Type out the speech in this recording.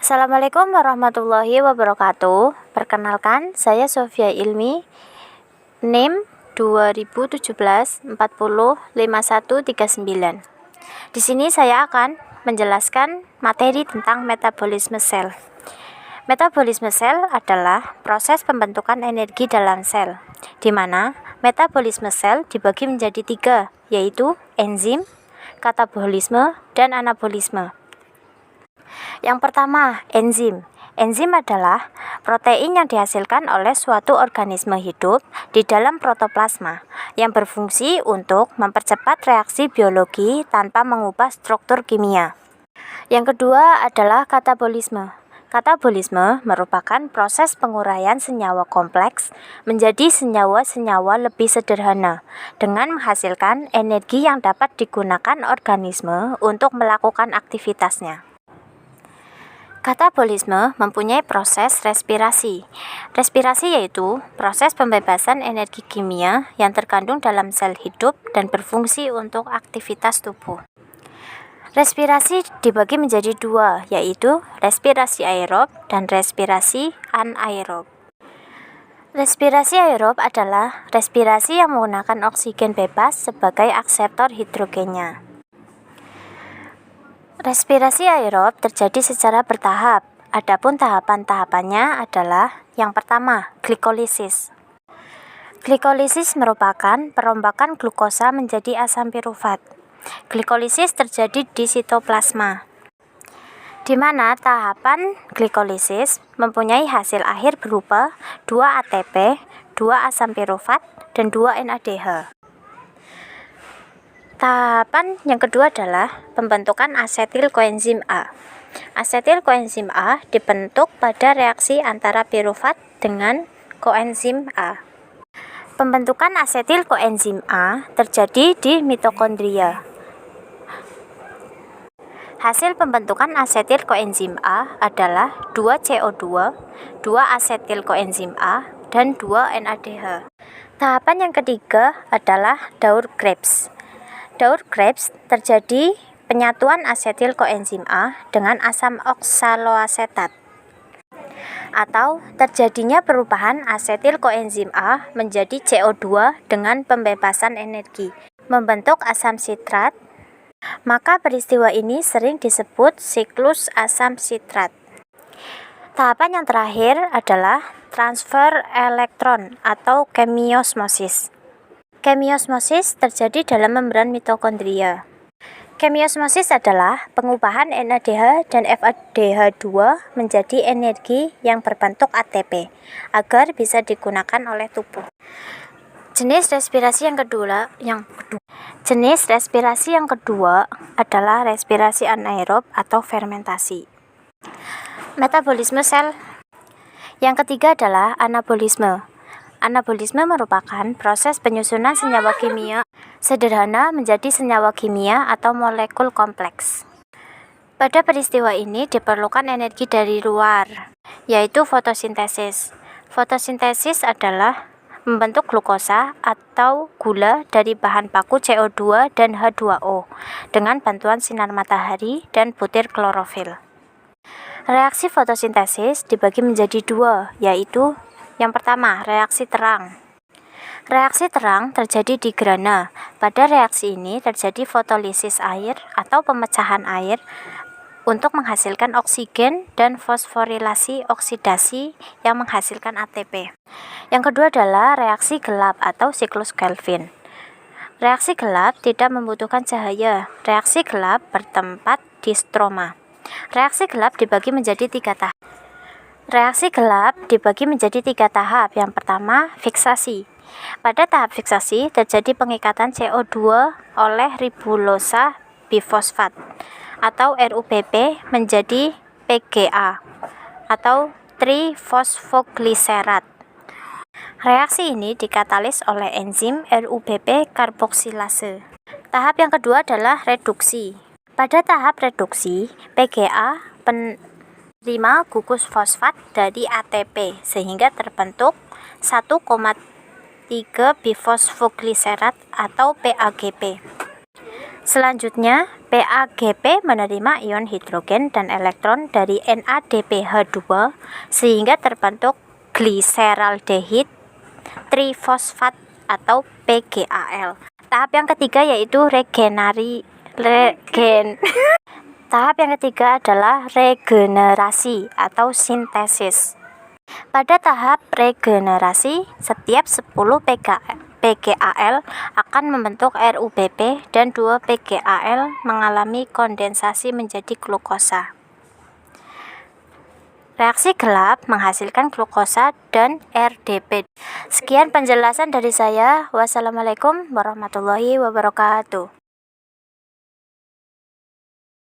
Assalamualaikum warahmatullahi wabarakatuh. Perkenalkan, saya Sofia Ilmi, NIM 2017-405139. Di sini saya akan menjelaskan materi tentang metabolisme sel. Metabolisme sel adalah proses pembentukan energi dalam sel, di mana metabolisme sel dibagi menjadi 3, yaitu enzim, katabolisme, dan anabolisme. Yang pertama, enzim. Enzim adalah protein yang dihasilkan oleh suatu organisme hidup di dalam protoplasma yang berfungsi untuk mempercepat reaksi biologi tanpa mengubah struktur kimia. Yang kedua adalah katabolisme. Katabolisme merupakan proses penguraian senyawa kompleks menjadi senyawa-senyawa lebih sederhana dengan menghasilkan energi yang dapat digunakan organisme untuk melakukan aktivitasnya. Katabolisme mempunyai proses respirasi. Respirasi yaitu proses pembebasan energi kimia yang terkandung dalam sel hidup dan berfungsi untuk aktivitas tubuh. Respirasi dibagi menjadi 2, yaitu respirasi aerob dan respirasi anaerob. Respirasi aerob adalah respirasi yang menggunakan oksigen bebas sebagai akseptor hidrogennya. Respirasi aerob terjadi secara bertahap. Adapun tahapan-tahapannya adalah yang pertama, glikolisis. Glikolisis merupakan perombakan glukosa menjadi asam pirufat. Glikolisis terjadi di sitoplasma, di mana tahapan glikolisis mempunyai hasil akhir berupa 2 ATP, 2 asam pirufat, dan 2 NADH. Tahapan yang kedua adalah pembentukan asetil koenzim A. Asetil koenzim A dibentuk pada reaksi antara pirufat dengan koenzim A. Pembentukan asetil koenzim A terjadi di mitokondria. Hasil pembentukan asetil koenzim A adalah 2 CO2, 2 asetil koenzim A, dan 2 NADH. Tahapan yang ketiga adalah Daur-Krebs. Daur-Krebs terjadi penyatuan asetil koenzim A dengan asam oksaloasetat, atau terjadinya perubahan asetil koenzim A menjadi CO2 dengan pembebasan energi, membentuk asam sitrat. Maka peristiwa ini sering disebut siklus asam sitrat. Tahapan yang terakhir adalah transfer elektron atau kemiosmosis. Kemiosmosis terjadi dalam membran mitokondria. Kemiosmosis adalah pengubahan NADH dan FADH2 menjadi energi yang berbentuk ATP agar bisa digunakan oleh tubuh. Jenis respirasi yang kedua adalah respirasi anaerob atau fermentasi. Metabolisme sel. Yang ketiga adalah anabolisme. Anabolisme merupakan proses penyusunan senyawa kimia sederhana menjadi senyawa kimia atau molekul kompleks. Pada peristiwa ini diperlukan energi dari luar, yaitu fotosintesis. Fotosintesis adalah membentuk glukosa atau gula dari bahan baku CO2 dan H2O dengan bantuan sinar matahari dan butir klorofil. Reaksi fotosintesis dibagi menjadi 2, yaitu yang pertama, reaksi terang. Reaksi terang terjadi di grana. Pada reaksi ini terjadi fotolisis air atau pemecahan air untuk menghasilkan oksigen dan fosforilasi oksidasi yang menghasilkan ATP. Yang kedua adalah reaksi gelap atau siklus Kelvin. Reaksi gelap tidak membutuhkan cahaya. Reaksi gelap bertempat di stroma. Reaksi gelap dibagi menjadi 3 tahap. Yang pertama, fiksasi. Pada tahap fiksasi terjadi pengikatan CO2 oleh ribulosa bifosfat atau RUBP menjadi PGA atau trifosfogliserat. Reaksi ini dikatalis oleh enzim RUBP karboksilase. Tahap yang kedua adalah reduksi. Pada tahap reduksi, PGA menerima gugus fosfat dari ATP sehingga terbentuk 1,3 bifosfogliserat atau PAGP. Selanjutnya, PAGP menerima ion hidrogen dan elektron dari NADPH2 sehingga terbentuk gliseraldehid trifosfat atau PGAL. Tahap yang ketiga yaitu Tahap yang ketiga adalah regenerasi atau sintesis. Pada tahap regenerasi, setiap 10 PGAL akan membentuk RuBP dan 2 PGAL mengalami kondensasi menjadi glukosa. Reaksi gelap menghasilkan glukosa dan RDP. Sekian penjelasan dari saya. Wassalamualaikum warahmatullahi wabarakatuh.